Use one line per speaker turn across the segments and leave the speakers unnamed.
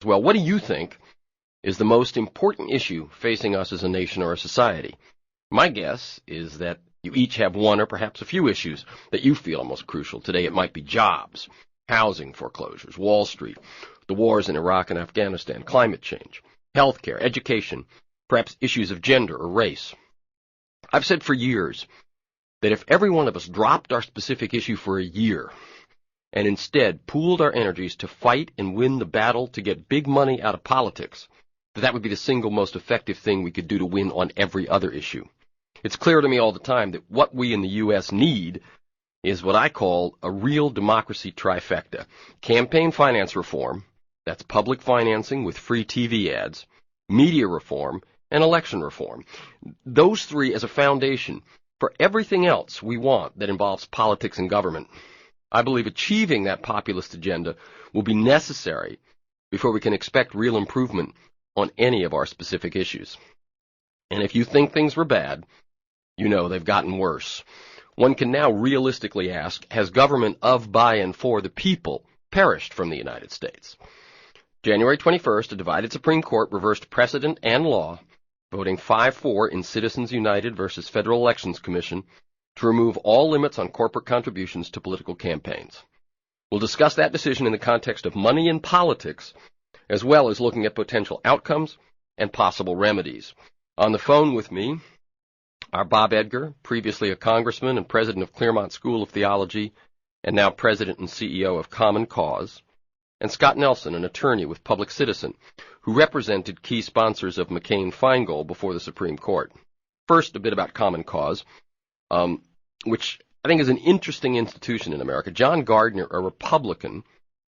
Well, what do you think is the most important issue facing us as a nation or a society? My guess is that you each have one or perhaps a few issues that you feel are most crucial. Today it might be jobs, housing foreclosures, Wall Street, the wars in Iraq and Afghanistan, climate change, healthcare, education, perhaps issues of gender or race. I've said for years that if every one of us dropped our specific issue for a year and instead pooled our energies to fight and win the battle to get big money out of politics, that would be the single most effective thing we could do to win on every other issue. It's clear to me all the time that what we in the U.S. need is what I call a real democracy trifecta. Campaign finance reform, that's public financing with free TV ads, media reform, and election reform. Those three as a foundation for everything else we want that involves politics and government. I believe achieving that populist agenda will be necessary before we can expect real improvement on any of our specific issues. And if you think things were bad, you know they've gotten worse. One can now realistically ask, has government of, by, and for the people perished from the United States? January 21st, a divided Supreme Court reversed precedent and law, voting 5-4 in Citizens United versus Federal Elections Commission to remove all limits on corporate contributions to political campaigns. We'll discuss that decision in the context of money in politics, as well as looking at potential outcomes and possible remedies. On the phone with me are Bob Edgar, previously a congressman and president of Claremont School of Theology, and now president and CEO of Common Cause, and Scott Nelson, an attorney with Public Citizen, who represented key sponsors of McCain-Feingold before the Supreme Court. First, a bit about Common Cause, which I think is an interesting institution in America. John Gardner, a Republican,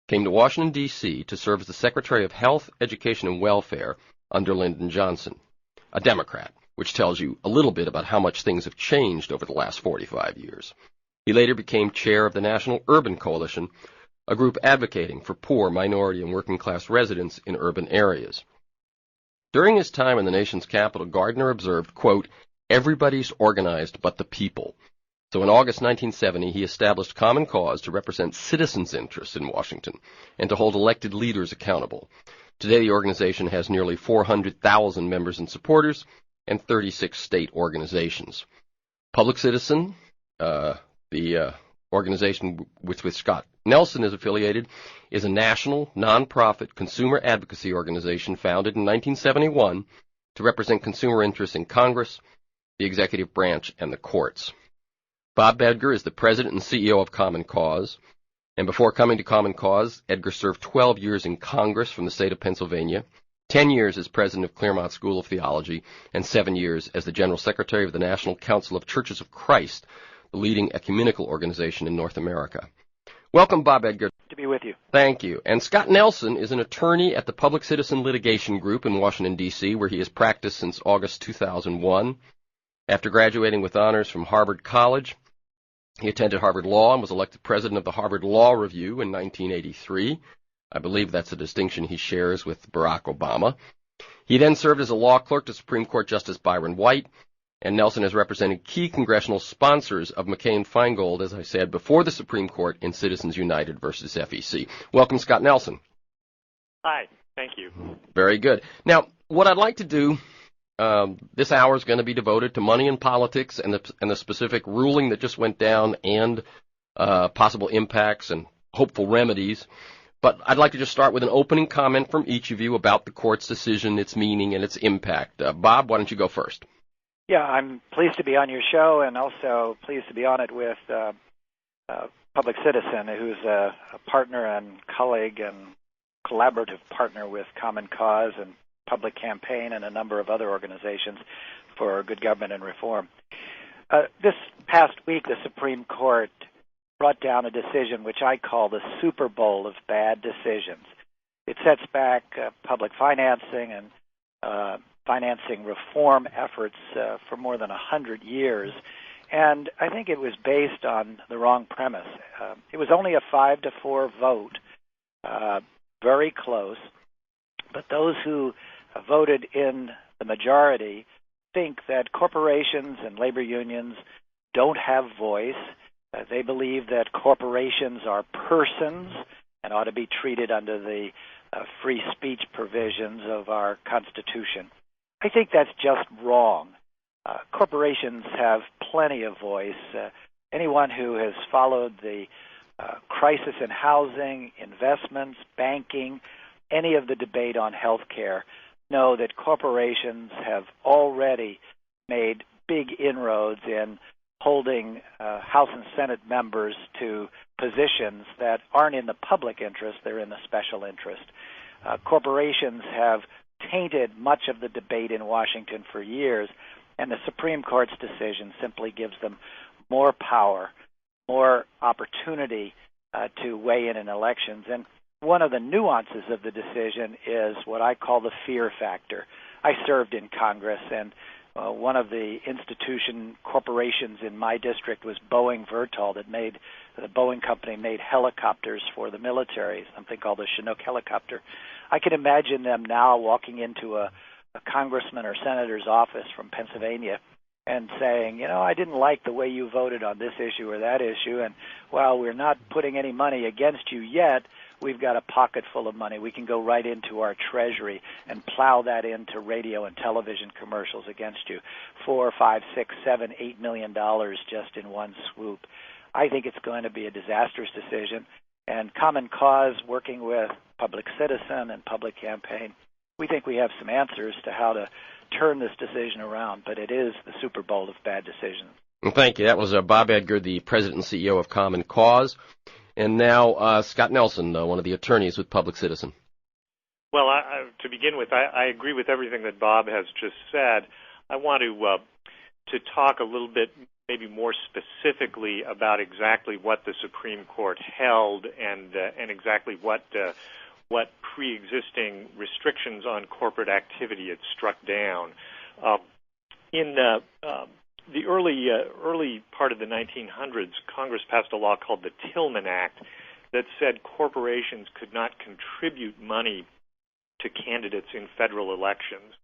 came to Washington, D.C. to serve as the Secretary of Health, Education, and Welfare under Lyndon Johnson, a Democrat, which tells you a little bit about how much things have changed over the last 45 years. He later became chair of the National Urban Coalition, a group advocating for poor, minority, and working-class residents in urban areas. During his time in the nation's capital, Gardner observed, quote, "Everybody's organized but the people." So in August 1970, he established Common Cause to represent citizens' interests in Washington and to hold elected leaders accountable. Today, the organization has nearly 400,000 members and supporters and 36 state organizations. Public Citizen, the organization with which Scott Nelson is affiliated, is a national, nonprofit consumer advocacy organization founded in 1971 to represent consumer interests in Congress, the executive branch, and the courts. Bob Edgar is the president and CEO of Common Cause, and before coming to Common Cause, Edgar served 12 years in Congress from the state of Pennsylvania, 10 years as president of Claremont School of Theology, and 7 years as the general secretary of the National Council of Churches of Christ, the leading ecumenical organization in North America. Welcome, Bob Edgar.
To be with you.
Thank you. And Scott Nelson is an attorney at the Public Citizen Litigation Group in Washington, D.C., where he has practiced since August 2001. After graduating with honors from Harvard College, he attended Harvard Law and was elected president of the Harvard Law Review in 1983. I believe that's a distinction he shares with Barack Obama. He then served as a law clerk to Supreme Court Justice Byron White, and Nelson has represented key congressional sponsors of McCain-Feingold, as I said, before the Supreme Court in Citizens United versus FEC. Welcome, Scott Nelson.
Hi, thank you.
Very good. Now, what I'd like to do, this hour is going to be devoted to money and politics and the specific ruling that just went down and possible impacts and hopeful remedies. But I'd like to just start with an opening comment from each of you about the court's decision, its meaning, and its impact. Bob, why don't you go first?
Yeah, I'm pleased to be on your show and also pleased to be on it with Public Citizen, who's a partner and colleague and collaborative partner with Common Cause and Public Campaign and a number of other organizations for good government and reform. This past week, the Supreme Court brought down a decision which I call the Super Bowl of bad decisions. It sets back public financing and financing reform efforts for more than 100 years, and I think it was based on the wrong premise. It was only a 5-4 vote, very close, but those who voted in the majority think that corporations and labor unions don't have voice. They believe that corporations are persons and ought to be treated under the free speech provisions of our Constitution. I think that's just wrong. Corporations have plenty of voice. Anyone who has followed the crisis in housing, investments, banking, any of the debate on health care know that corporations have already made big inroads in holding House and Senate members to positions that aren't in the public interest, they're in the special interest. Corporations have tainted much of the debate in Washington for years, and the Supreme Court's decision simply gives them more power, more opportunity to weigh in elections. And one of the nuances of the decision is what I call the fear factor. I served in Congress, and one of the corporations in my district was Boeing Vertol. The Boeing company made helicopters for the military, something called the Chinook helicopter. I can imagine them now walking into a congressman or senator's office from Pennsylvania and saying, I didn't like the way you voted on this issue or that issue, and while we're not putting any money against you yet, we've got a pocket full of money. We can go right into our treasury and plow that into radio and television commercials against you. $4, $5, $6, $7, $8 million just in one swoop. I think it's going to be a disastrous decision. And Common Cause, working with Public Citizen and Public Campaign, we think we have some answers to how to turn this decision around, but it is the Super Bowl of bad decisions.
Well, thank you. That was Bob Edgar, the president and CEO of Common Cause. And now Scott Nelson, one of the attorneys with Public Citizen.
Well, to begin with, I agree with everything that Bob has just said. I want to talk a little bit, maybe more specifically, about exactly what the Supreme Court held and exactly what pre-existing restrictions on corporate activity it struck down. In the early part of the 1900s, Congress passed a law called the Tillman Act that said corporations could not contribute money to candidates in federal elections.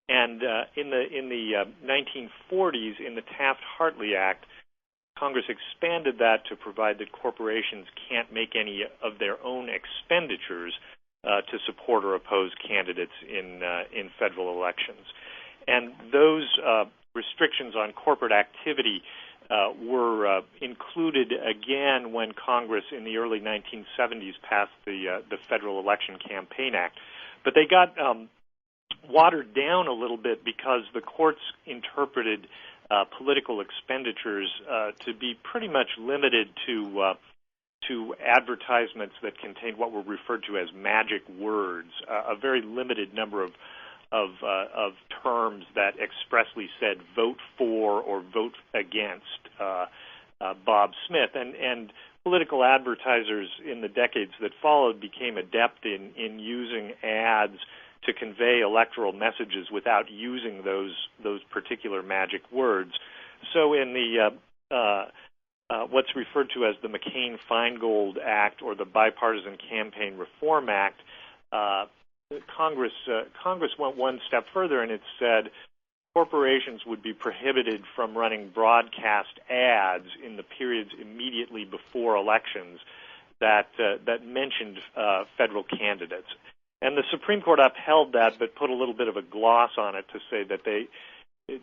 And in the 1940s, in the Taft-Hartley Act, Congress expanded that to provide that corporations can't make any of their own expenditures to support or oppose candidates in federal elections. And those restrictions on corporate activity were included again when Congress in the early 1970s passed the Federal Election Campaign Act. But they got watered down a little bit because the courts interpreted political expenditures to be pretty much limited to advertisements that contained what were referred to as magic words, a very limited number of terms that expressly said vote for or vote against Bob Smith. And political advertisers in the decades that followed became adept in using ads to convey electoral messages without using those particular magic words. So in the what's referred to as the McCain-Feingold Act or the Bipartisan Campaign Reform Act, Congress went one step further, and it said corporations would be prohibited from running broadcast ads in the periods immediately before elections that mentioned federal candidates. And the Supreme Court upheld that, but put a little bit of a gloss on it to say that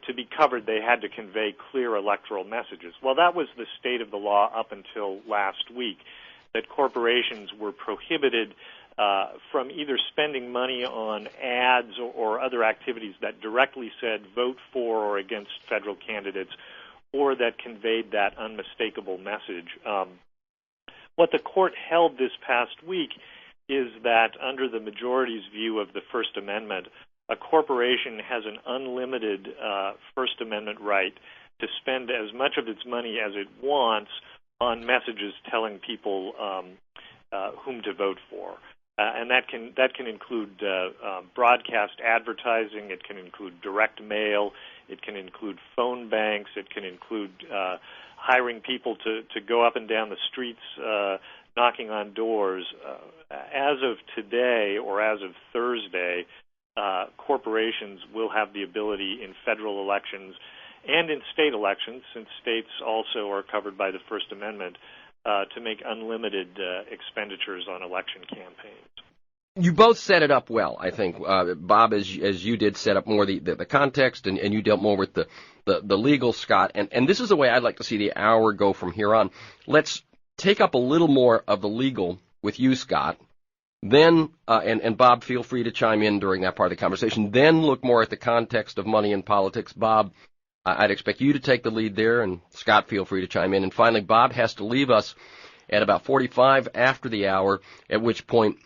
to be covered, they had to convey clear electoral messages. Well, that was the state of the law up until last week, that corporations were prohibited from either spending money on ads or other activities that directly said vote for or against federal candidates or that conveyed that unmistakable message. What the court held this past week is that under the majority's view of the First Amendment, a corporation has an unlimited First Amendment right to spend as much of its money as it wants on messages telling people whom to vote for. And that can include broadcast advertising. It can include direct mail. It can include phone banks. It can include hiring people to go up and down the streets, knocking on doors. As of today or as of Thursday, corporations will have the ability in federal elections and in state elections, since states also are covered by the First Amendment, to make unlimited expenditures on election campaigns.
You both set it up well, I think. Bob, as you did, set up more the context, and you dealt more with the legal, Scott. And this is the way I'd like to see the hour go from here on. Let's take up a little more of the legal with you, Scott. Then, and Bob, feel free to chime in during that part of the conversation. Then look more at the context of money and politics. Bob, I'd expect you to take the lead there, and Scott, feel free to chime in. And finally, Bob has to leave us at about 45 after the hour, at which point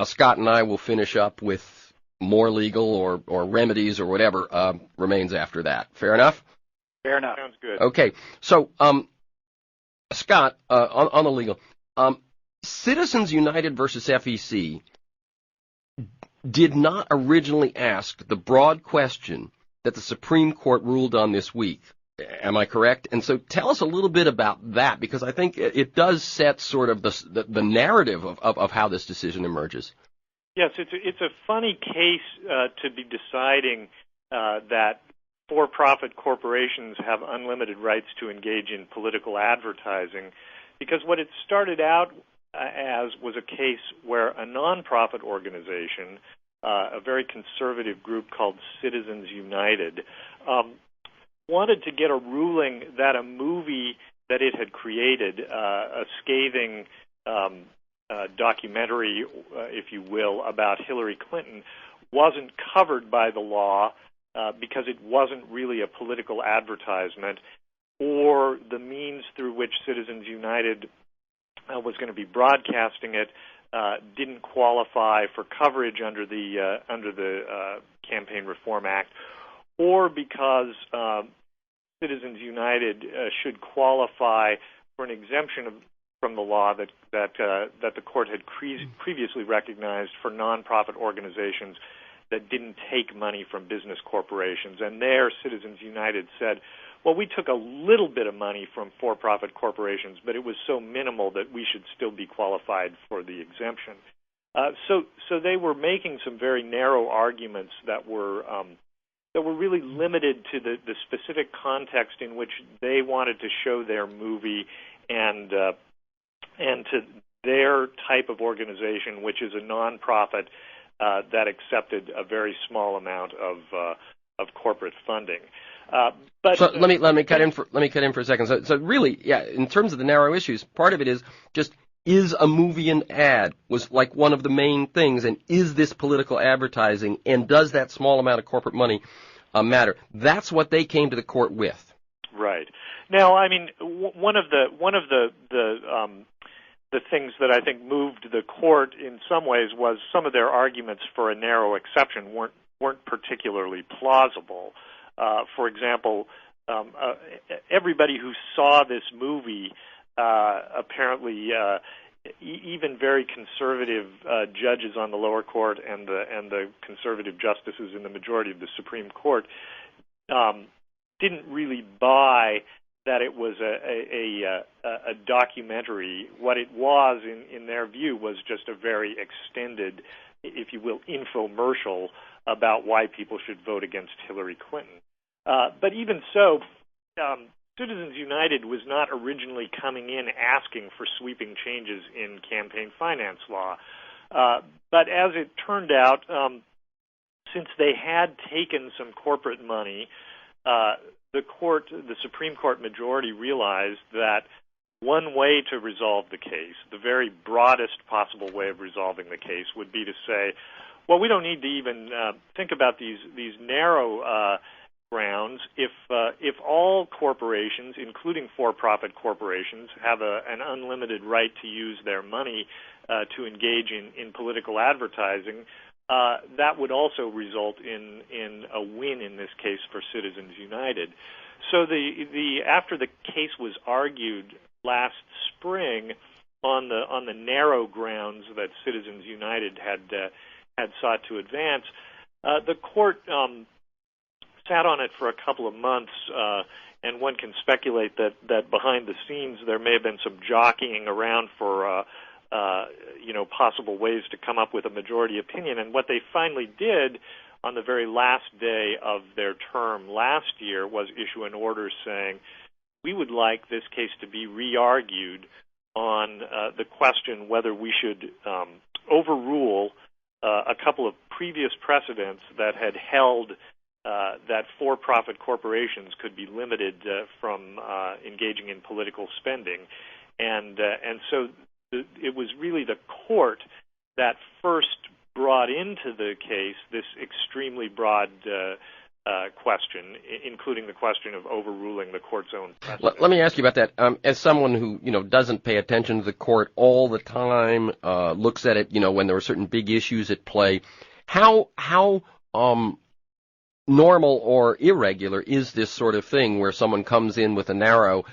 Scott and I will finish up with more legal or remedies or whatever remains after that. Fair enough?
Fair enough.
Sounds good.
Okay. So, Scott, on the legal, Citizens United versus FEC did not originally ask the broad question that the Supreme Court ruled on this week. Am I correct? And so tell us a little bit about that, because I think it does set sort of the narrative of how this decision emerges.
Yes, it's a funny case to be deciding that for-profit corporations have unlimited rights to engage in political advertising, because what it started out as was a case where a nonprofit organization, a very conservative group called Citizens United, wanted to get a ruling that a movie that it had created, a scathing documentary, if you will, about Hillary Clinton, wasn't covered by the law because it wasn't really a political advertisement, or the means through which Citizens United was going to be broadcasting it didn't qualify for coverage under the Campaign Reform Act, or because Citizens United should qualify for an exemption from the law that the court had previously recognized for nonprofit organizations that didn't take money from business corporations. And there, Citizens United said, well, we took a little bit of money from for-profit corporations, but it was so minimal that we should still be qualified for the exemption. So they were making some very narrow arguments that were really limited to the specific context in which they wanted to show their movie and to their type of organization, which is a nonprofit that accepted a very small amount of corporate funding. But
so let me cut in for a second. So really, yeah, in terms of the narrow issues, part of it is just, is a movie an ad was like one of the main things, and is this political advertising, and does that small amount of corporate money matter? That's what they came to the court with.
Right. Now, I mean, one of the things that I think moved the court in some ways was some of their arguments for a narrow exception weren't particularly plausible. For example, everybody who saw this movie apparently, even very conservative judges on the lower court and the conservative justices in the majority of the Supreme Court didn't really buy that it was a documentary. What it was, in their view, was just a very extended, if you will, infomercial about why people should vote against Hillary Clinton. But even so, Citizens United was not originally coming in asking for sweeping changes in campaign finance law. But as it turned out, since they had taken some corporate money, the Supreme Court majority realized that one way to resolve the case, the very broadest possible way of resolving the case, would be to say, well, we don't need to even think about these narrow grounds. If all corporations, including for-profit corporations, have an unlimited right to use their money to engage in political advertising, that would also result in a win in this case for Citizens United. So after the case was argued last spring on the narrow grounds that Citizens United had sought to advance, the court sat on it for a couple of months, and one can speculate that behind the scenes there may have been some jockeying around for possible ways to come up with a majority opinion. And what they finally did on the very last day of their term last year was issue an order saying, we would like this case to be re-argued on the question whether we should overrule a couple of previous precedents that had held that for-profit corporations could be limited from engaging in political spending, and so it was really the court that first brought into the case this extremely broad question, including the question of overruling the court's own precedent.
Let me ask you about that. As someone who doesn't pay attention to the court all the time, looks at it when there are certain big issues at play, how normal or irregular is this sort of thing where someone comes in with a narrow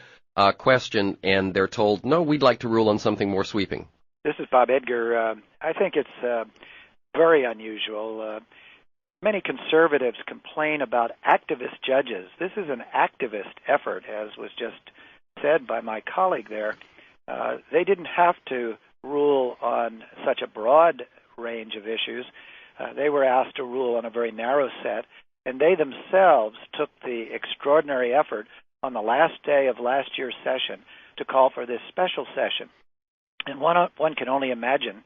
question and they're told, no, we'd like to rule on something more sweeping?
This is Bob Edgar. I think it's very unusual. Many conservatives complain about activist judges. This is an activist effort, as was just said by my colleague there. They didn't have to rule on such a broad range of issues. They were asked to rule on a very narrow set, and they themselves took the extraordinary effort on the last day of last year's session to call for this special session. And one can only imagine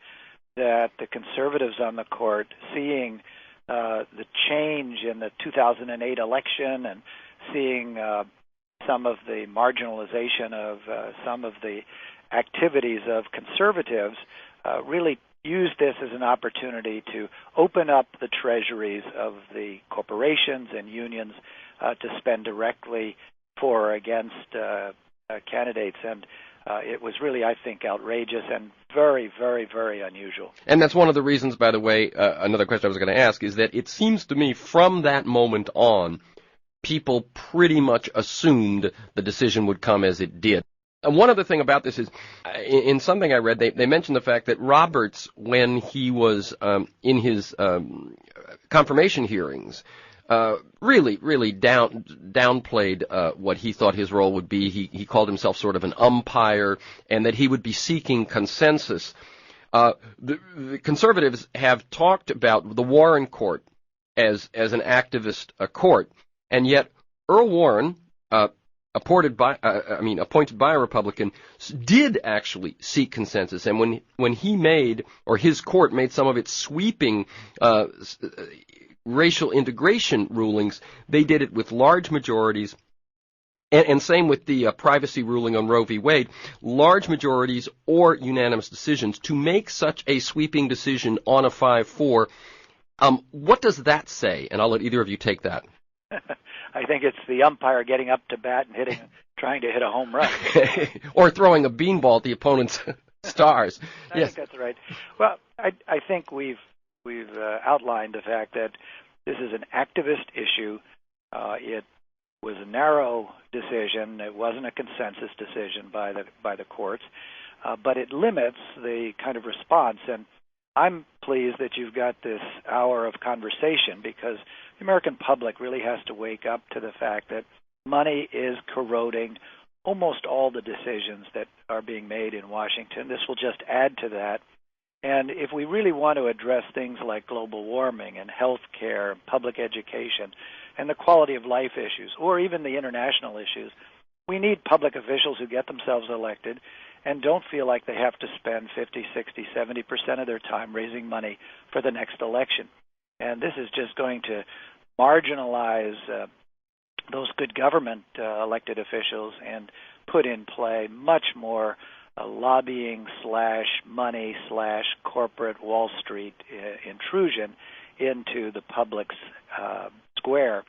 that the conservatives on the court, seeing the change in the 2008 election and seeing some of the marginalization of some of the activities of conservatives, really used this as an opportunity to open up the treasuries of the corporations and unions to spend directly for or against candidates. And it was really, I think, outrageous and very, very, very unusual.
And that's one of the reasons, by the way, another question I was going to ask is that it seems to me from that moment on, people pretty much assumed the decision would come as it did. And one other thing about this is, in something I read, they mentioned the fact that Roberts, when he was in his confirmation hearings, really downplayed what he thought his role would be. He called himself sort of an umpire, and that he would be seeking consensus. The conservatives have talked about the Warren Court as an activist court, and yet Earl Warren, appointed by a Republican, did actually seek consensus. And when he made, or his court made, some of its sweeping racial integration rulings, they did it with large majorities. And same with the privacy ruling on Roe v. Wade, large majorities or unanimous decisions. To make such a sweeping decision on a 5-4, what does that say? And I'll let either of you take that.
I think it's the umpire getting up to bat and trying to hit a home run.
Or throwing a beanball at the opponent's stars.
I think that's right. Well, I think we've outlined the fact that this is an activist issue. It was a narrow decision. It wasn't a consensus decision by the courts, but it limits the kind of response. And I'm pleased that you've got this hour of conversation, because the American public really has to wake up to the fact that money is corroding almost all the decisions that are being made in Washington. This will just add to that. And if we really want to address things like global warming and health care, public education, and the quality of life issues, or even the international issues, we need public officials who get themselves elected and don't feel like they have to spend 50, 60, 70% of their time raising money for the next election. And this is just going to marginalize those good government elected officials and put in play much more lobbying / money / corporate Wall Street intrusion into the public's square.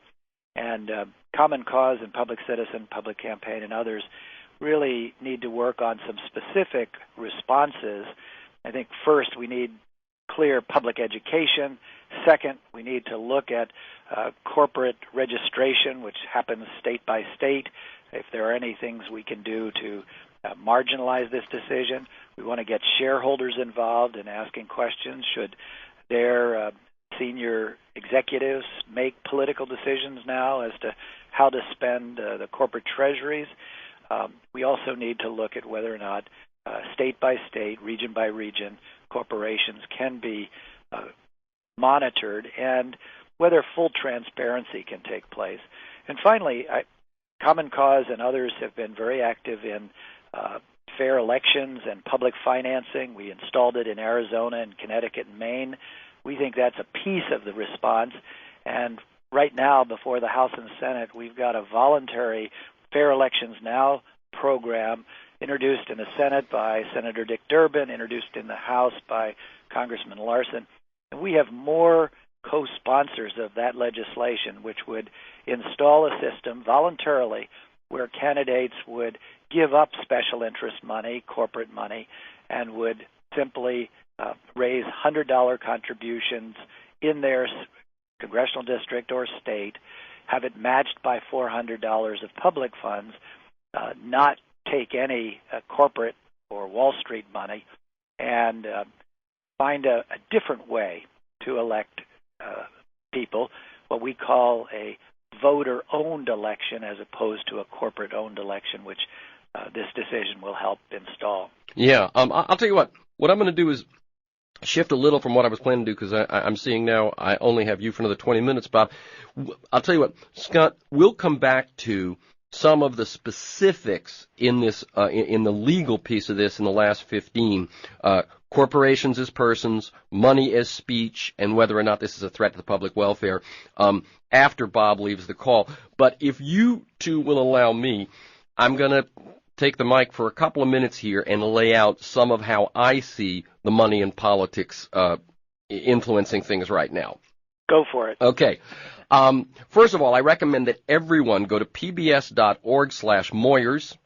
And Common Cause and Public Citizen, Public Campaign, and others really need to work on some specific responses. I think first we need clear public education. Second, we need to look at corporate registration, which happens state by state. If there are any things we can do to marginalize this decision, we want to get shareholders involved in asking questions. Should their senior executives make political decisions now as to how to spend the corporate treasuries? We also need to look at whether or not state by state, region by region, corporations can be monitored, and whether full transparency can take place. And finally, Common Cause and others have been very active in fair elections and public financing. We installed it in Arizona and Connecticut and Maine. We think that's a piece of the response. And right now, before the House and the Senate, we've got a voluntary Fair Elections Now program introduced in the Senate by Senator Dick Durbin, introduced in the House by Congressman Larson. And we have more co-sponsors of that legislation, which would install a system voluntarily where candidates would give up special interest money, corporate money, and would simply raise $100 contributions in their congressional district or state, have it matched by $400 of public funds, not take any corporate or Wall Street money, and find a different way to elect people, what we call a voter-owned election as opposed to a corporate-owned election, which this decision will help install.
Yeah, I'll tell you what I'm going to do is shift a little from what I was planning to do, because I'm seeing now I only have you for another 20 minutes, Bob. I'll tell you what, Scott, we'll come back to some of the specifics in this, in the legal piece of this in the last 15, corporations as persons, money as speech, and whether or not this is a threat to the public welfare, after Bob leaves the call. But if you two will allow me, I'm going to take the mic for a couple of minutes here and lay out some of how I see the money in politics influencing things right now.
Go for it.
Okay. First of all, I recommend that everyone go to pbs.org/Moyers,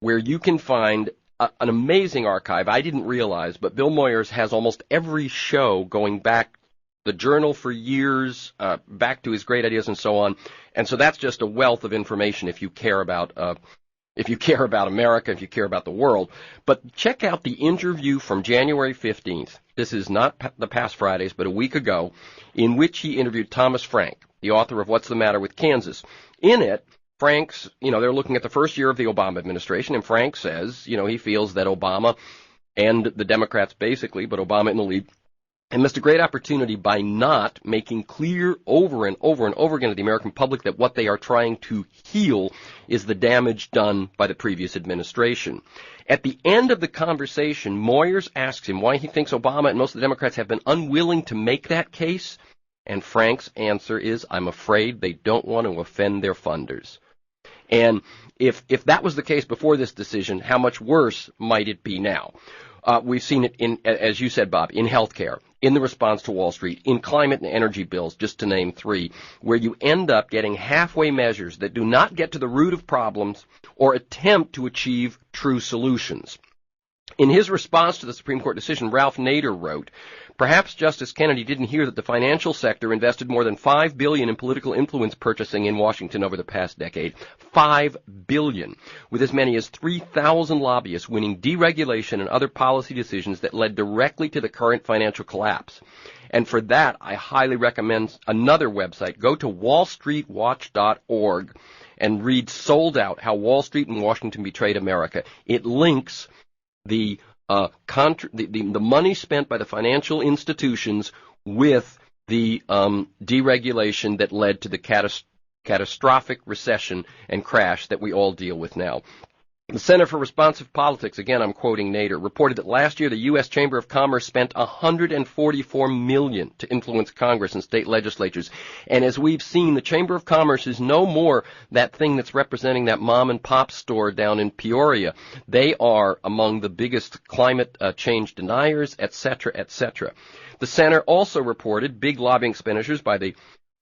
where you can find an amazing archive. I didn't realize, but Bill Moyers has almost every show going back the journal for years, back to his great ideas and so on. And so that's just a wealth of information if you care about America, if you care about the world. But check out the interview from January 15th. This is not the past Fridays, but a week ago, in which he interviewed Thomas Frank, the author of What's the Matter with Kansas. In it, Frank's, they're looking at the first year of the Obama administration, and Frank says, he feels that Obama and the Democrats basically, but Obama in the lead, and missed a great opportunity by not making clear over and over and over again to the American public that what they are trying to heal is the damage done by the previous administration. At the end of the conversation, Moyers asks him why he thinks Obama and most of the Democrats have been unwilling to make that case, and Frank's answer is, I'm afraid they don't want to offend their funders. And if that was the case before this decision, how much worse might it be now? We've seen it in, as you said, Bob, in healthcare, in the response to Wall Street, in climate and energy bills, just to name three, where you end up getting halfway measures that do not get to the root of problems or attempt to achieve true solutions. In his response to the Supreme Court decision, Ralph Nader wrote, perhaps Justice Kennedy didn't hear that the financial sector invested more than $5 billion in political influence purchasing in Washington over the past decade. $5 billion, with as many as 3,000 lobbyists winning deregulation and other policy decisions that led directly to the current financial collapse. And for that, I highly recommend another website. Go to wallstreetwatch.org and read Sold Out, How Wall Street and Washington Betrayed America. It links the money spent by the financial institutions with the deregulation that led to the catastrophic recession and crash that we all deal with now. The Center for Responsive Politics, again I'm quoting Nader, reported that last year the U.S. Chamber of Commerce spent $144 million to influence Congress and state legislatures. And as we've seen, the Chamber of Commerce is no more that thing that's representing that mom and pop store down in Peoria. They are among the biggest climate change deniers, etc., etc. The center also reported big lobbying expenditures by the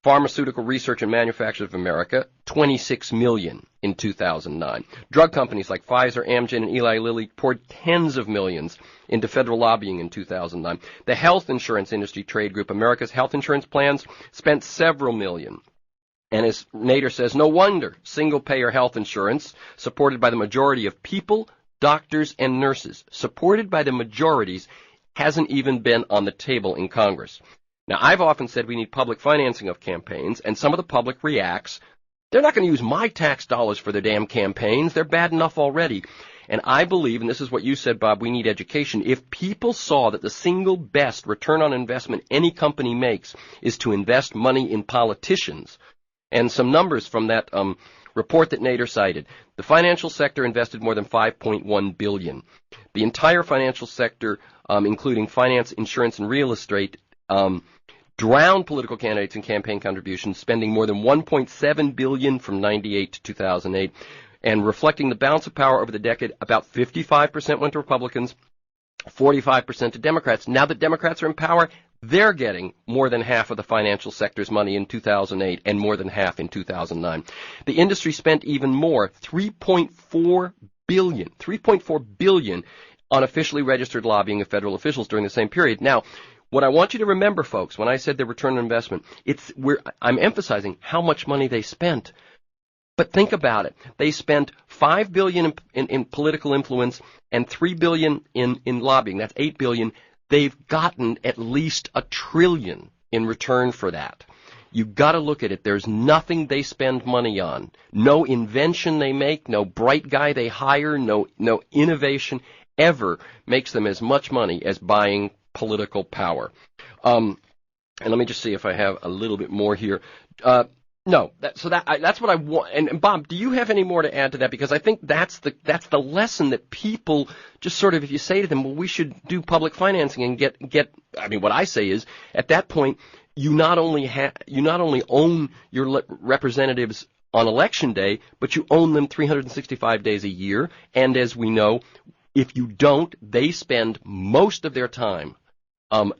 Pharmaceutical Research and Manufacturers of America, $26 million in 2009. Drug companies like Pfizer, Amgen, and Eli Lilly poured tens of millions into federal lobbying in 2009. The health insurance industry trade group, America's Health Insurance Plans, spent several million. And as Nader says, no wonder single-payer health insurance, supported by the majority of people, doctors, and nurses, supported by the majorities, hasn't even been on the table in Congress. Now, I've often said we need public financing of campaigns, and some of the public reacts. They're not going to use my tax dollars for their damn campaigns. They're bad enough already. And I believe, and this is what you said, Bob, we need education. If people saw that the single best return on investment any company makes is to invest money in politicians, and some numbers from that report that Nader cited. The financial sector invested more than $5.1 billion. The entire financial sector, including finance, insurance, and real estate, drowned political candidates in campaign contributions, spending more than $1.7 billion from 98 to 2008. And reflecting the balance of power over the decade, about 55% went to Republicans, 45% to Democrats. Now that Democrats are in power, they're getting more than half of the financial sector's money in 2008 and more than half in 2009. The industry spent even more, $3.4 billion on officially registered lobbying of federal officials during the same period. Now, what I want you to remember, folks, when I said the return on investment, I'm emphasizing how much money they spent. But think about it. They spent $5 billion in political influence and $3 billion in lobbying. That's $8 billion. They've gotten at least $1 trillion in return for that. You've got to look at it. There's nothing they spend money on. No invention they make, no bright guy they hire, no innovation ever makes them as much money as buying political power. And let me just see if I have a little bit more here. No, that's what I want. And Bob, do you have any more to add to that? Because I think that's the lesson that people just sort of, if you say to them, well, we should do public financing and get. I mean, what I say is, at that point, you not only own your representatives on election day, but you own them 365 days a year. And as we know, if you don't, they spend most of their time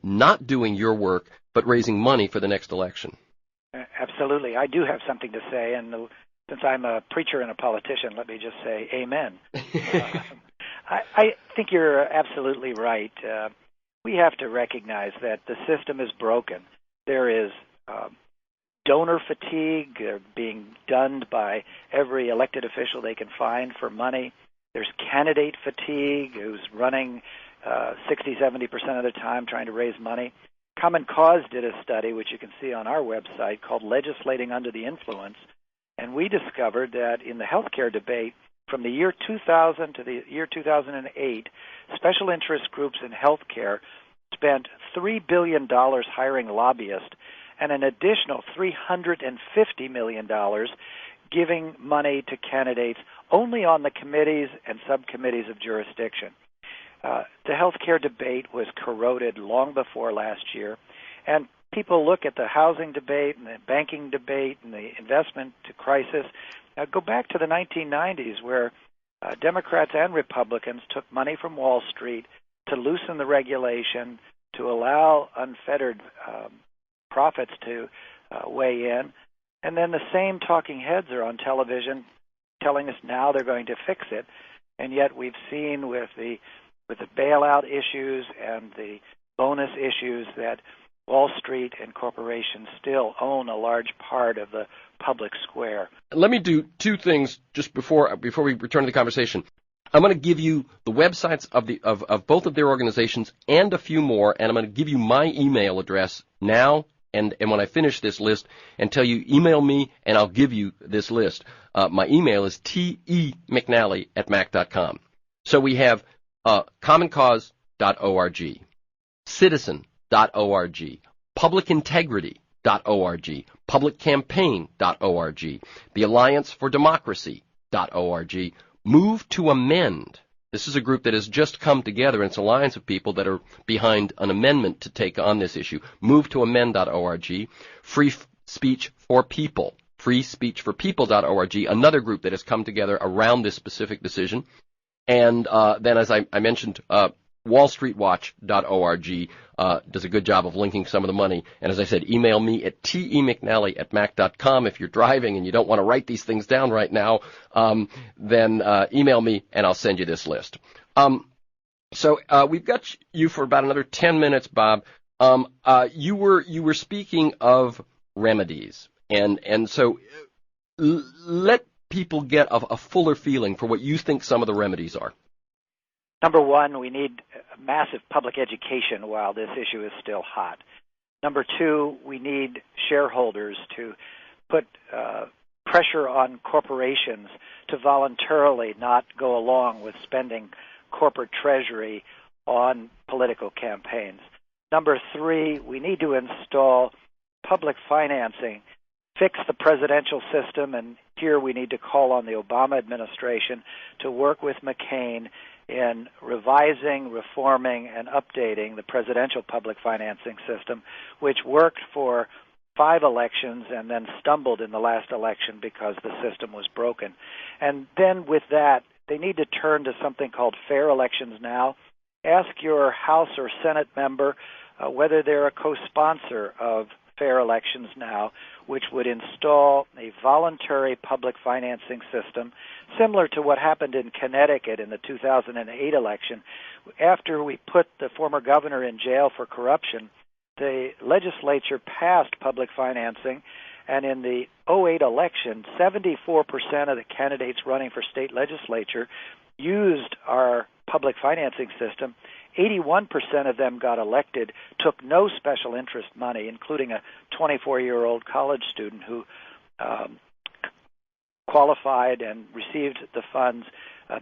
not doing your work, but raising money for the next election.
Absolutely. I do have something to say, and since I'm a preacher and a politician, let me just say amen. I think you're absolutely right. We have to recognize that the system is broken. There is donor fatigue. They're being dunned by every elected official they can find for money. There's candidate fatigue, who's running 60-70% of the time trying to raise money. Common Cause did a study, which you can see on our website, called Legislating Under the Influence, and we discovered that in the healthcare debate from the year 2000 to the year 2008, special interest groups in healthcare spent $3 billion hiring lobbyists and an additional $350 million giving money to candidates only on the committees and subcommittees of jurisdiction. The healthcare debate was corroded long before last year, and people look at the housing debate and the banking debate and the investment to crisis. Go back to the 1990s, where Democrats and Republicans took money from Wall Street to loosen the regulation, to allow unfettered profits to weigh in, and then the same talking heads are on television telling us now they're going to fix it, and yet we've seen with the bailout issues and the bonus issues that Wall Street and corporations still own a large part of the public square.
Let me do two things just before we return to the conversation. I'm going to give you the websites of both of their organizations and a few more, and I'm going to give you my email address now and when I finish this list and tell you, email me and I'll give you this list. My email is temcnally@mac.com. So we have commoncause.org, citizen.org, publicintegrity.org, publiccampaign.org, the Alliance for Democracy.org, Move to Amend. This is a group that has just come together, and it's an alliance of people that are behind an amendment to take on this issue. MoveToAmend.org, Free Speech for People, freespeechforpeople.org, another group that has come together around this specific decision. And then, as I mentioned, WallStreetWatch.org does a good job of linking some of the money. And as I said, email me at temcnally@mac.com. If you're driving and you don't want to write these things down right now, then email me and I'll send you this list. So we've got you for about another 10 minutes, Bob. You were speaking of remedies, and so let people get a fuller feeling for what you think some of the remedies are.
Number one, we need massive public education while this issue is still hot. Number two, we need shareholders to put pressure on corporations to voluntarily not go along with spending corporate treasury on political campaigns. Number three, we need to install public financing, fix the presidential system, and here we need to call on the Obama administration to work with McCain in revising, reforming, and updating the presidential public financing system, which worked for 5 elections and then stumbled in the last election because the system was broken. And then with that, they need to turn to something called Fair Elections Now. Ask your House or Senate member whether they're a co-sponsor of Fair Elections Now, which would install a voluntary public financing system similar to what happened in Connecticut in the 2008 election. After we put the former governor in jail for corruption, the legislature passed public financing, and in the 2008 election, 74% of the candidates running for state legislature used our public financing system. 81% of them got elected, took no special interest money, including a 24-year-old college student who qualified and received the funds,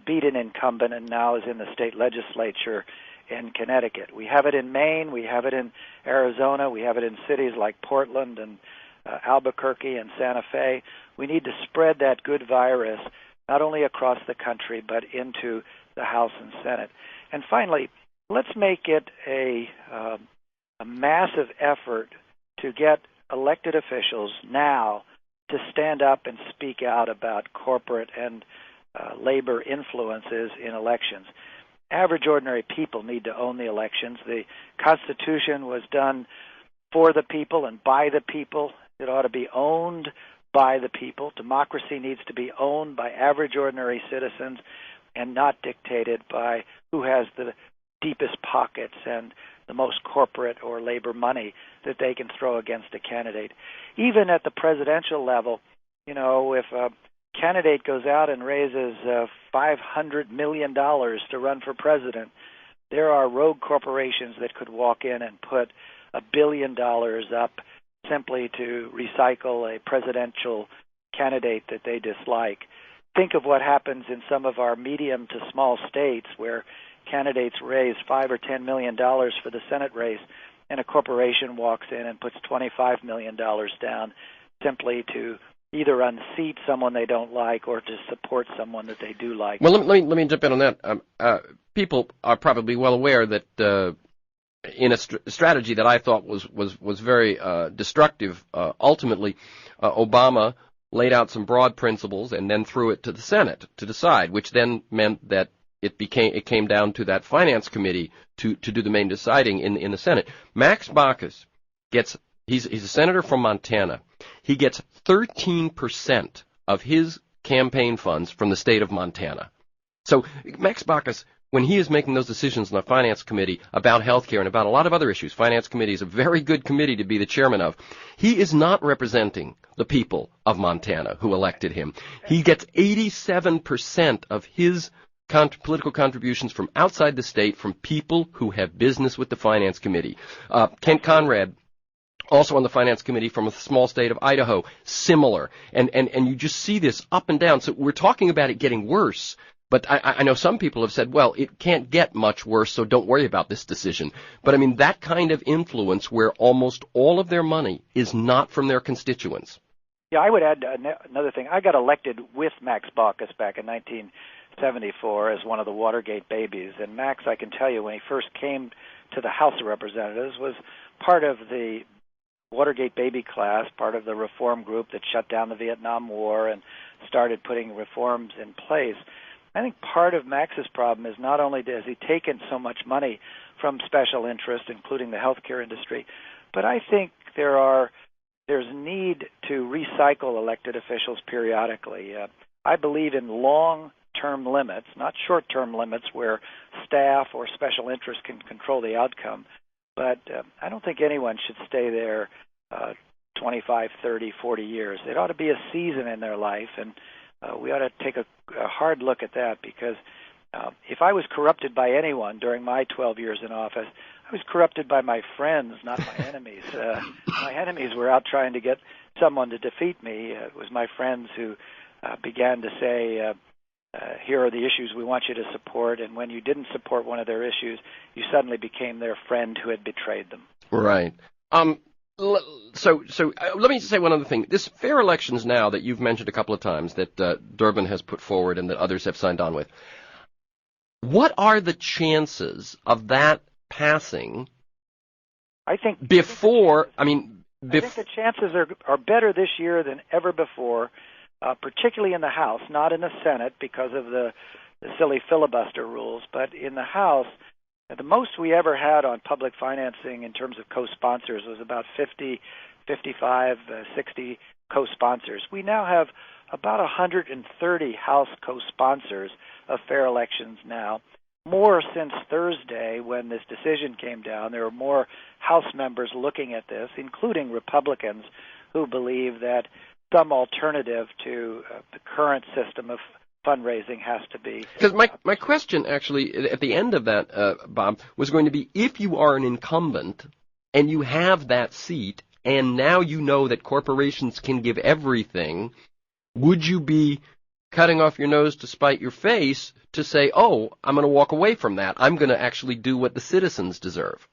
beat an incumbent, and now is in the state legislature in Connecticut. We have it in Maine, we have it in Arizona, we have it in cities like Portland and Albuquerque and Santa Fe. We need to spread that good virus not only across the country but into the House and Senate. And finally, let's make it a massive effort to get elected officials now to stand up and speak out about corporate and labor influences in elections. Average, ordinary people need to own the elections. The Constitution was done for the people and by the people. It ought to be owned by the people. Democracy needs to be owned by average, ordinary citizens and not dictated by who has the deepest pockets and the most corporate or labor money that they can throw against a candidate. Even at the presidential level, you know, if a candidate goes out and raises $500 million to run for president, there are rogue corporations that could walk in and put $1 billion up simply to recycle a presidential candidate that they dislike. Think of what happens in some of our medium to small states where candidates raise $5 or $10 million for the Senate race, and a corporation walks in and puts $25 million down simply to either unseat someone they don't like or to support someone that they do like.
Well, let me jump in on that. People are probably well aware that in a strategy that I thought was very destructive, ultimately, Obama laid out some broad principles and then threw it to the Senate to decide, which then meant that it came down to that finance committee to do the main deciding in the Senate. Max Baucus he's a senator from Montana. He gets 13% of his campaign funds from the state of Montana. So Max Baucus, when he is making those decisions in the finance committee about health care and about a lot of other issues, finance committee is a very good committee to be the chairman of. He is not representing the people of Montana who elected him. He gets 87% of his political contributions from outside the state, from people who have business with the finance committee. Kent Conrad, also on the finance committee from a small state of Idaho, similar. And you just see this up and down. So we're talking about it getting worse. But I know some people have said, well, it can't get much worse, so don't worry about this decision. But, I mean, that kind of influence where almost all of their money is not from their constituents.
Yeah, I would add another thing. I got elected with Max Baucus back in 1974 as one of the Watergate babies. And Max, I can tell you, when he first came to the House of Representatives, was part of the Watergate baby class, part of the reform group that shut down the Vietnam War and started putting reforms in place. I think part of Max's problem is not only has he taken so much money from special interest, including the healthcare industry, but I think there's need to recycle elected officials periodically. I believe in long-term limits, not short-term limits where staff or special interest can control the outcome, but I don't think anyone should stay there 25, 30, 40 years. It ought to be a season in their life, and we ought to take a hard look at that, because if I was corrupted by anyone during my 12 years in office, I was corrupted by my friends, not my enemies. My enemies were out trying to get someone to defeat me. It was my friends who began to say, here are the issues we want you to support, and when you didn't support one of their issues, you suddenly became their friend who had betrayed them.
Right. So let me say one other thing. This fair elections now that you've mentioned a couple of times that Durbin has put forward and that others have signed on with, what are the chances of that passing
I think
I think
the chances are better this year than ever before, particularly in the House, not in the Senate because of the silly filibuster rules, but in the House. The most we ever had on public financing in terms of co-sponsors was about 50, 55, 60 co-sponsors. We now have about 130 House co-sponsors of fair elections now. More since Thursday when this decision came down. There are more House members looking at this, including Republicans who believe that some alternative to the current system of fundraising has to be.
Because my question actually at the end of that, Bob, was going to be if you are an incumbent and you have that seat and now you know that corporations can give everything, would you be cutting off your nose to spite your face to say, oh, I'm going to walk away from that. I'm going to actually do what the citizens deserve?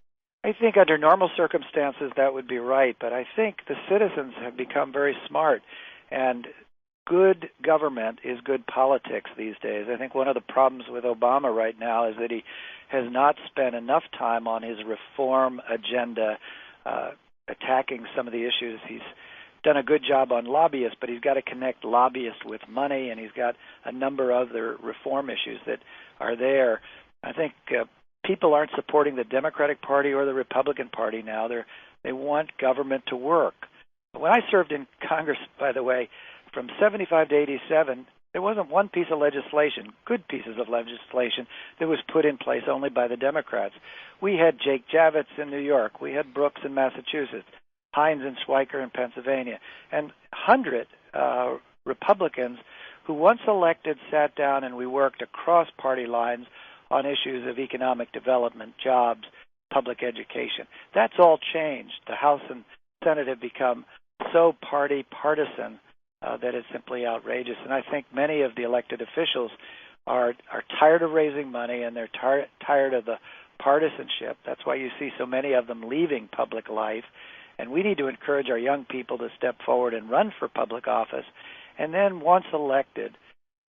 I think under normal circumstances that would be right, but I think the citizens have become very smart, and good government is good politics these days. I think one of the problems with Obama right now is that he has not spent enough time on his reform agenda, attacking some of the issues. He's done a good job on lobbyists, but he's got to connect lobbyists with money, and he's got a number of other reform issues that are there. I think people aren't supporting the Democratic Party or the Republican Party now. They want government to work. When I served in Congress, by the way, from 75 to 87, there wasn't one piece of legislation, good pieces of legislation, that was put in place only by the Democrats. We had Jake Javits in New York. We had Brooks in Massachusetts, Hines and Schweiker in Pennsylvania, and 100 Republicans who once elected sat down and we worked across party lines on issues of economic development, jobs, public education. That's all changed. The House and Senate have become so partisan that it's simply outrageous. And I think many of the elected officials are tired of raising money, and they're tired of the partisanship. That's why you see so many of them leaving public life. And we need to encourage our young people to step forward and run for public office. And then once elected,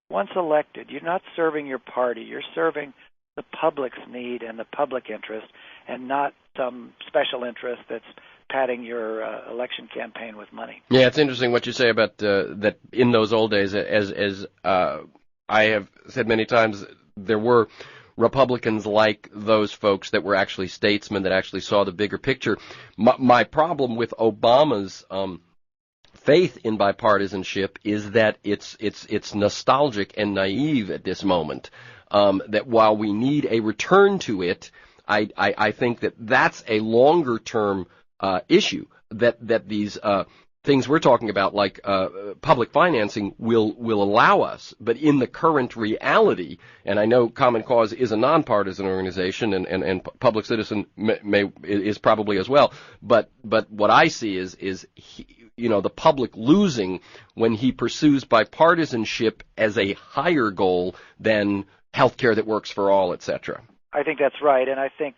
you're not serving your party. You're serving the public's need and the public interest, and not some special interest that's padding your election campaign with money.
Yeah, it's interesting what you say about that in those old days. As I have said many times, there were Republicans like those folks that were actually statesmen that actually saw the bigger picture. My problem with Obama's faith in bipartisanship is that it's nostalgic and naive at this moment. That while we need a return to it, I think that's a longer term issue. That these things we're talking about, like public financing, will allow us. But in the current reality, and I know Common Cause is a nonpartisan organization, and Public Citizen is probably as well. But what I see is the public losing when he pursues bipartisanship as a higher goal than healthcare that works for all, etc.
I think that's right, and I think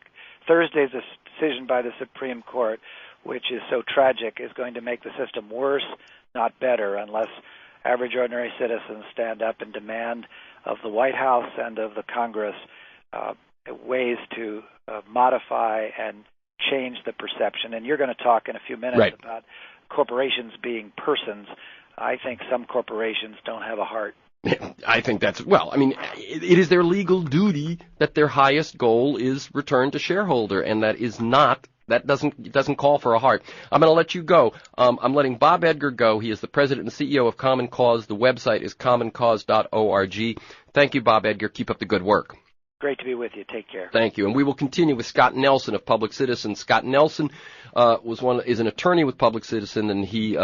Thursday's decision by the Supreme Court, which is so tragic, is going to make the system worse, not better, unless average ordinary citizens stand up and demand of the White House and of the Congress ways to modify and change the perception. And you're going to talk in a few minutes about corporations being persons. I think some corporations don't have a heart.
I think it is their legal duty that their highest goal is return to shareholder, and that doesn't call for a heart. I'm going to let you go. I'm letting Bob Edgar go. He is the president and CEO of Common Cause. The website is commoncause.org. Thank you, Bob Edgar. Keep up the good work.
Great to be with you. Take care.
Thank you. And we will continue with Scott Nelson of Public Citizen. Scott Nelson is an attorney with Public Citizen, and he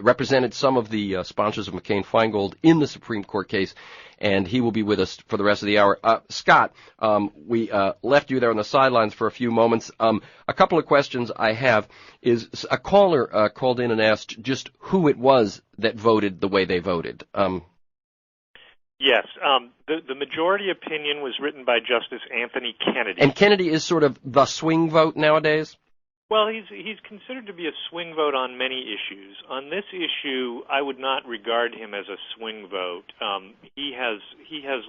represented some of the sponsors of McCain-Feingold in the Supreme Court case, and he will be with us for the rest of the hour. Scott, we left you there on the sidelines for a few moments. A couple of questions I have is a caller called in and asked just who it was that voted the way they voted.
Yes, the majority opinion was written by Justice Anthony Kennedy.
And Kennedy is sort of the swing vote nowadays?
Well, he's considered to be a swing vote on many issues. On this issue, I would not regard him as a swing vote. He has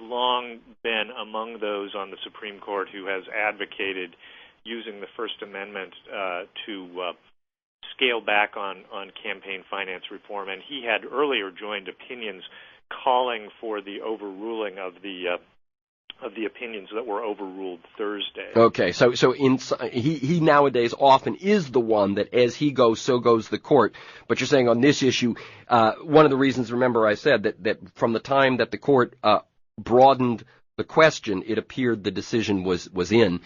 long been among those on the Supreme Court who has advocated using the First Amendment to scale back on campaign finance reform, and he had earlier joined opinions calling for the overruling of the opinions that were overruled Thursday.
Okay, so he nowadays often is the one that as he goes, so goes the court. But you're saying on this issue, one of the reasons, remember I said that from the time that the court broadened the question, it appeared the decision was in.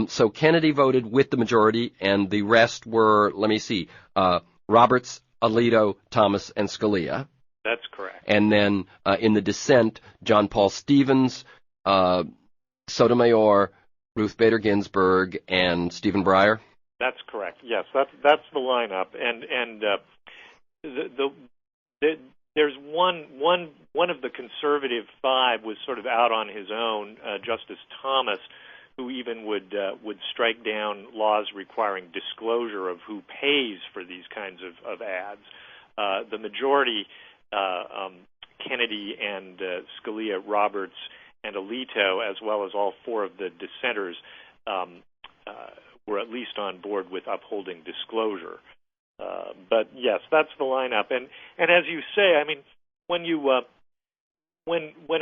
So Kennedy voted with the majority, and the rest were, let me see, Roberts, Alito, Thomas, and Scalia.
That's correct.
And then in the dissent, John Paul Stevens, Sotomayor, Ruth Bader Ginsburg, and Stephen Breyer.
That's correct. Yes, that's the lineup, and there's one of the conservative five was sort of out on his own, Justice Thomas, who even would strike down laws requiring disclosure of who pays for these kinds of ads. The majority, Kennedy and Scalia, Roberts, and Alito, as well as all four of the dissenters, were at least on board with upholding disclosure. But yes, that's the lineup. And as you say, I mean, when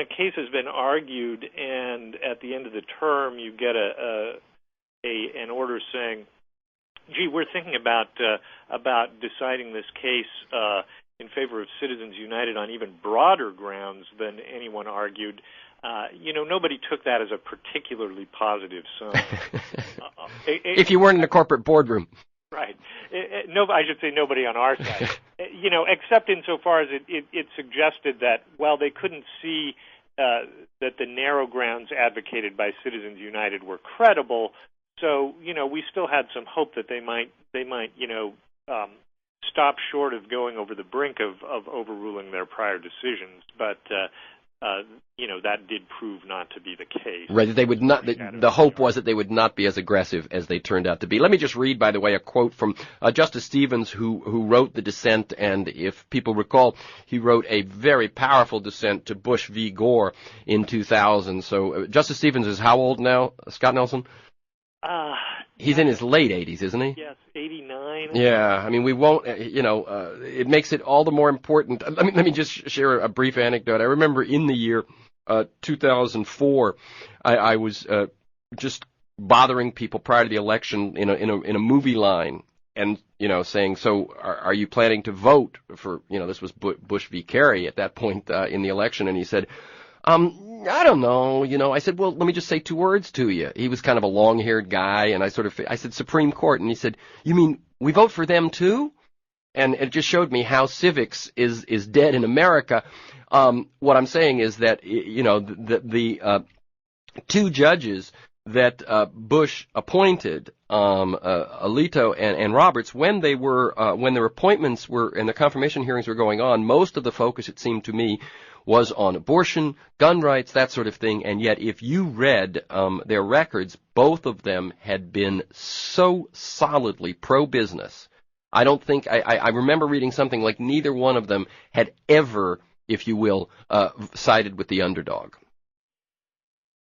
a case has been argued and at the end of the term you get an order saying, "Gee, we're thinking about deciding this case in favor of Citizens United on even broader grounds than anyone argued," nobody took that as a particularly positive sign.
If you weren't in a corporate boardroom.
Right. I should say nobody on our side. Except insofar as it suggested that, well, they couldn't see that the narrow grounds advocated by Citizens United were credible. So, we still had some hope that they might stop short of going over the brink of overruling their prior decisions. But that did prove not to be the case.
Right, they would not. The hope was that they would not be as aggressive as they turned out to be. Let me just read, by the way, a quote from Justice Stevens, who wrote the dissent, and if people recall, he wrote a very powerful dissent to Bush v. Gore in 2000. So Justice Stevens is how old now, Scott Nelson? He's in his late 80s, isn't he?
Yes, 89.
Yeah, I mean, we won't, it makes it all the more important. Let me just share a brief anecdote. I remember in the year 2004, I was just bothering people prior to the election in a movie line and, saying, so are you planning to vote for, this was Bush v. Kerry at that point in the election, and he said, I don't know, I said, well, let me just say two words to you. He was kind of a long-haired guy, and I said, Supreme Court, and he said, you mean we vote for them too? And it just showed me how civics is dead in America. What I'm saying is that, the two judges that Bush appointed, Alito and Roberts, when their appointments were and the confirmation hearings were going on, most of the focus, it seemed to me, was on abortion, gun rights, that sort of thing, and yet if you read their records, both of them had been so solidly pro-business. I don't think, I remember reading something like neither one of them had ever, if you will, sided with the underdog.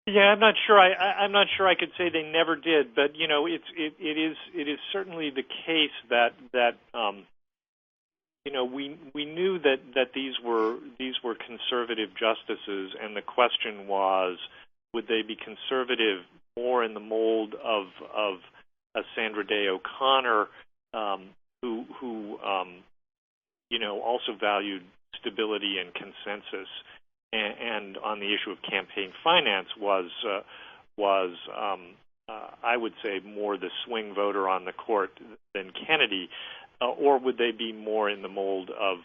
Yeah, I'm not sure. I'm not sure I could say they never did, but it is certainly the case that we knew that these were conservative justices, and the question was, would they be conservative more in the mold of a Sandra Day O'Connor, who also valued stability and consensus, and on the issue of campaign finance was I would say more the swing voter on the court than Kennedy. Or would they be more in the mold of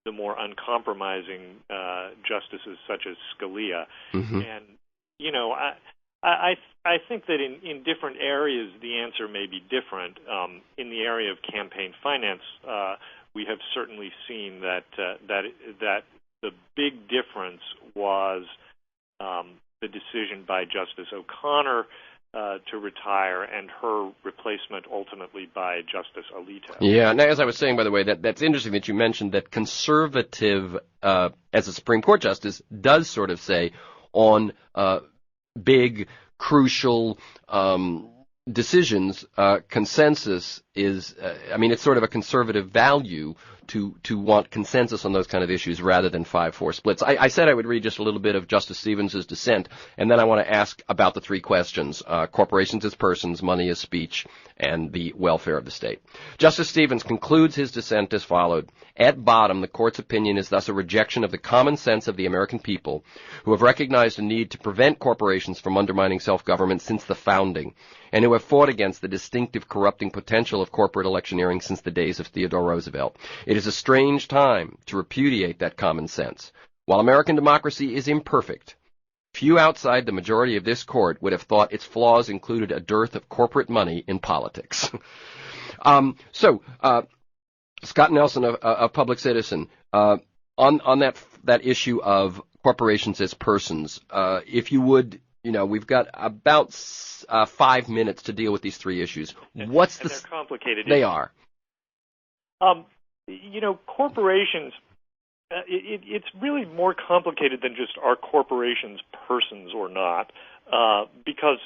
the more uncompromising justices such as Scalia?
Mm-hmm.
And I think that in different areas the answer may be different. In the area of campaign finance, we have certainly seen that the big difference was the decision by Justice O'Connor to retire, and her replacement ultimately by Justice Alito.
Yeah, now as I was saying, by the way, that's interesting that you mentioned that conservative, as a Supreme Court justice, does sort of say on big, crucial decisions, consensus is, it's sort of a conservative value to want consensus on those kind of issues rather than 5-4 splits. I said I would read just a little bit of Justice Stevens' dissent, and then I want to ask about the three questions, corporations as persons, money as speech, and the welfare of the state. Justice Stevens concludes his dissent as followed. At bottom, the court's opinion is thus a rejection of the common sense of the American people, who have recognized a need to prevent corporations from undermining self-government since the founding, and who have fought against the distinctive corrupting potential of corporate electioneering since the days of Theodore Roosevelt. It is a strange time to repudiate that common sense. While American democracy is imperfect, few outside the majority of this court would have thought its flaws included a dearth of corporate money in politics. Scott Nelson, a public citizen, on that issue of corporations as persons, if you would, we've got about 5 minutes to deal with these three issues.
They're complicated.
They are.
Corporations, it's really more complicated than just are corporations persons or not, because,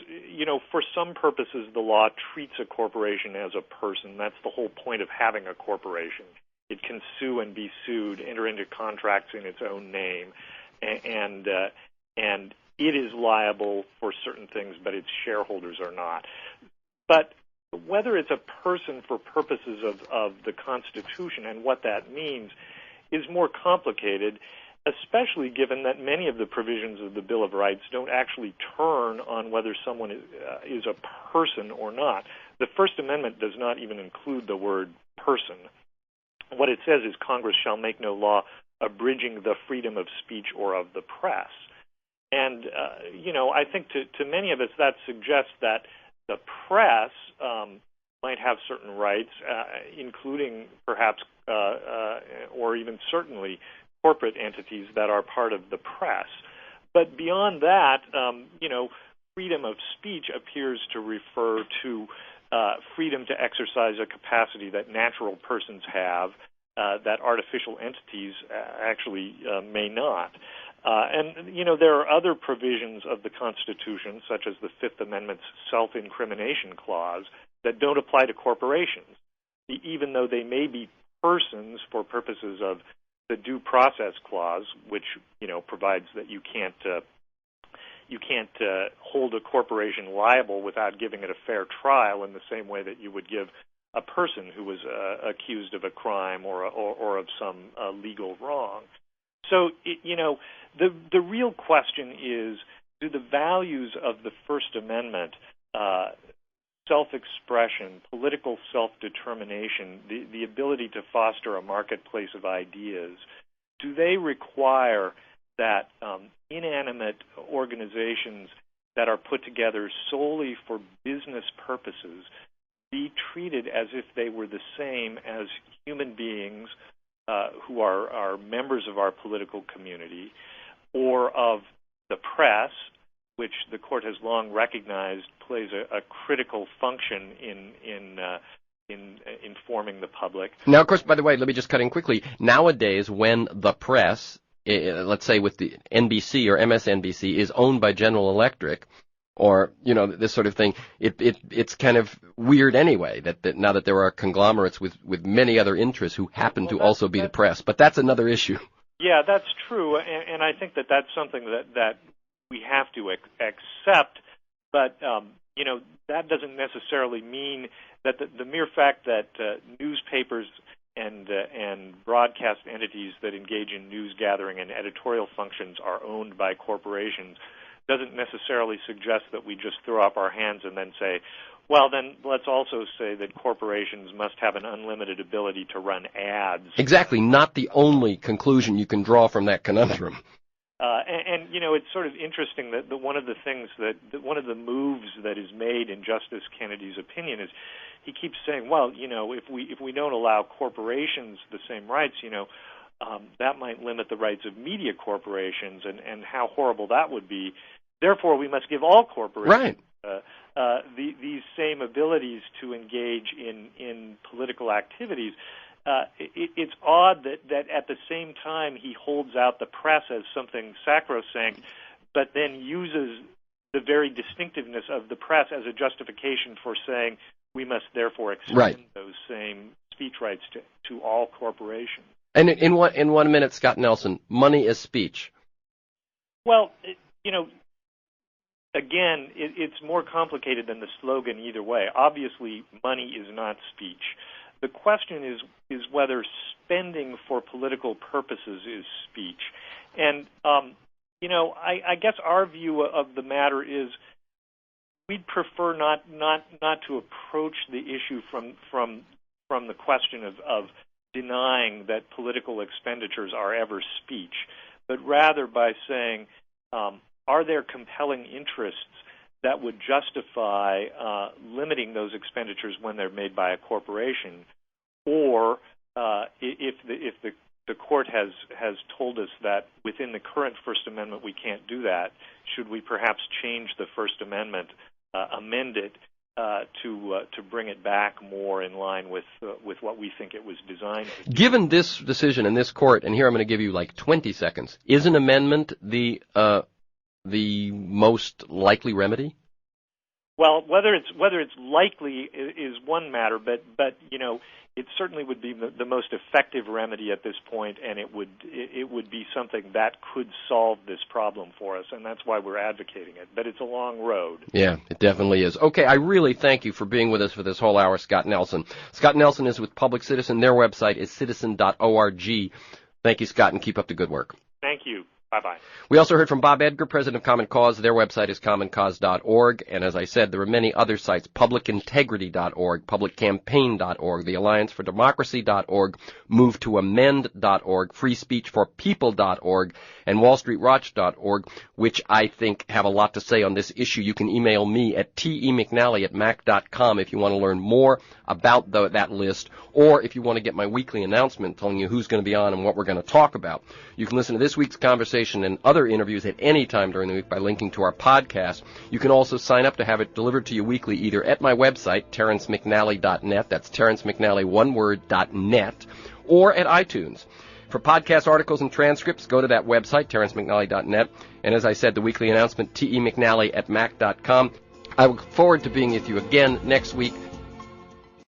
for some purposes the law treats a corporation as a person. That's the whole point of having a corporation. It can sue and be sued, enter into contracts in its own name, and it is liable for certain things, but its shareholders are not. But whether it's a person for purposes of the Constitution and what that means is more complicated, especially given that many of the provisions of the Bill of Rights don't actually turn on whether someone is a person or not. The First Amendment does not even include the word person. What it says is Congress shall make no law abridging the freedom of speech or of the press. And, I think to many of us that suggests that the press might have certain rights, including perhaps or even certainly corporate entities that are part of the press. But beyond that, freedom of speech appears to refer to freedom to exercise a capacity that natural persons have that artificial entities actually may not. There are other provisions of the Constitution, such as the Fifth Amendment's self-incrimination clause, that don't apply to corporations, even though they may be persons for purposes of the Due Process Clause, which provides that you can't hold a corporation liable without giving it a fair trial in the same way that you would give a person who was accused of a crime or of some legal wrong. So, the real question is, do the values of the First Amendment, self-expression, political self-determination, the ability to foster a marketplace of ideas, do they require that inanimate organizations that are put together solely for business purposes be treated as if they were the same as human beings who are members of our political community, or of the press, which the court has long recognized plays a critical function in informing the public.
Now, of course, by the way, let me just cut in quickly. Nowadays, when the press, let's say with the NBC or MSNBC, is owned by General Electric, or this sort of thing, it's kind of weird anyway that now that there are conglomerates with many other interests who happen to also be the press. But that's another issue.
Yeah, that's true, and I think that's something that we have to accept. But that doesn't necessarily mean that the mere fact that newspapers and broadcast entities that engage in news gathering and editorial functions are owned by corporations doesn't necessarily suggest that we just throw up our hands and then say, well, then let's also say that corporations must have an unlimited ability to run ads.
Exactly, not the only conclusion you can draw from that conundrum.
And it's sort of interesting that one of the things that one of the moves that is made in Justice Kennedy's opinion is he keeps saying, well, if we don't allow corporations the same rights, that might limit the rights of media corporations, and how horrible that would be. Therefore, we must give all corporations these same abilities to engage in political activities, it's odd that at the same time he holds out the press as something sacrosanct, but then uses the very distinctiveness of the press as a justification for saying we must therefore extend those same speech rights to all corporations.
And in 1 minute, Scott Nelson, money is speech.
Well, again, it's more complicated than the slogan either way. Obviously, money is not speech. The question is whether spending for political purposes is speech. And, I guess our view of the matter is we'd prefer not to approach the issue from the question of denying that political expenditures are ever speech, but rather by saying, are there compelling interests that would justify limiting those expenditures when they're made by a corporation, or if the court has told us that within the current First Amendment we can't do that, should we perhaps change the First Amendment, amend it to bring it back more in line with what we think it was designed to do? Given
this decision in this court, and here I'm going to give you like 20 seconds, is an amendment the most likely remedy?
Well, whether it's likely is one matter, but it certainly would be the most effective remedy at this point, and it would be something that could solve this problem for us, and that's why we're advocating it. But it's a long road. Yeah, it definitely is. Okay, I really thank you for being with us for this whole hour, Scott Nelson. Scott Nelson is with Public Citizen. Their website is citizen.org. Thank you, Scott, and keep up the good work. Thank you. Bye-bye. We also heard from Bob Edgar, president of Common Cause. Their website is commoncause.org. And as I said, there are many other sites, publicintegrity.org, publiccampaign.org, the Alliance for Democracy.org, movetoamend.org, freespeechforpeople.org, and wallstreetwatch.org, which I think have a lot to say on this issue. You can email me at temcnally@mac.com if you want to learn more about that list, or if you want to get my weekly announcement telling you who's going to be on and what we're going to talk about. You can listen to this week's conversation and other interviews at any time during the week by linking to our podcast. You can also sign up to have it delivered to you weekly either at my website, TerrenceMcNally.net, that's TerrenceMcNally, one word, .net, or at iTunes. For podcast articles and transcripts, go to that website, TerrenceMcNally.net, and as I said, the weekly announcement, temcnally@mac.com. I look forward to being with you again next week.